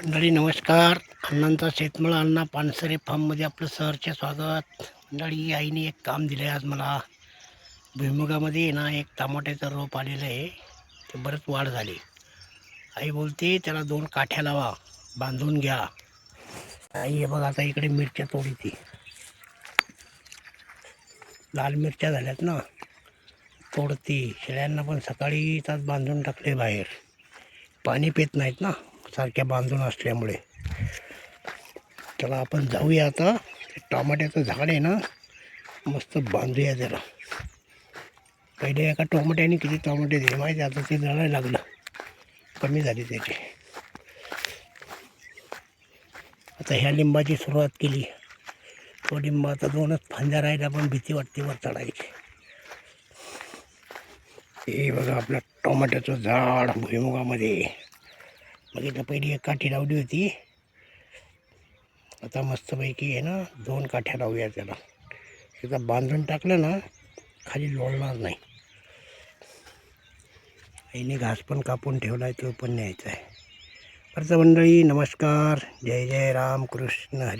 मंडळी नमस्कार. अण्णांचा शेतमळा अण्णा पानसरे फार्ममध्ये आपलं सहर्ष स्वागत. मंडळी आईने एक काम दिलं आहे आज मला. भुईमुगामध्ये ना एक टमाट्याचं रोप आलेलं आहे, ते बरंच वाढ झाली. आई बोलते त्याला 2 काठ्या लावा, बांधून घ्या. आई हे बघा आता इकडे मिरच्या तोडीती, लाल मिरच्या झाल्यात ना, तोडती. शेळ्यांना पण सकाळी तास बांधून टाकले बाहेर, पाणी पित नाहीत ना सारख्या बांधून असल्यामुळे. त्याला आपण जाऊया आता. टमाट्याचं झाड आहे ना, मस्त बांधूया त्याला. पहिले एका टोमॅट्याने किती टोमॅटे दिले माहिती, आता ते जळायला लागलं, कमी झाली त्याची. आता ह्या लिंबाची सुरुवात केली. तो लिंब आता 2च फांद्या राहिल्या, पण भीती वाटते वर चढायची. हे बघा आपलं टोमॅटोचं झाड भुईमुगामध्ये. बघितलं, पहिली एक काठी लावली होती, आता मस्तपैकी आहे ना 2 काठ्या लावूया त्याला. एकदा बांधून टाकलं ना खाली लोळणार नाही. आईने घास पण कापून ठेवला आहे, तो पण न्यायचा आहे. परत मंडळी नमस्कार. जय जय राम कृष्ण हरी.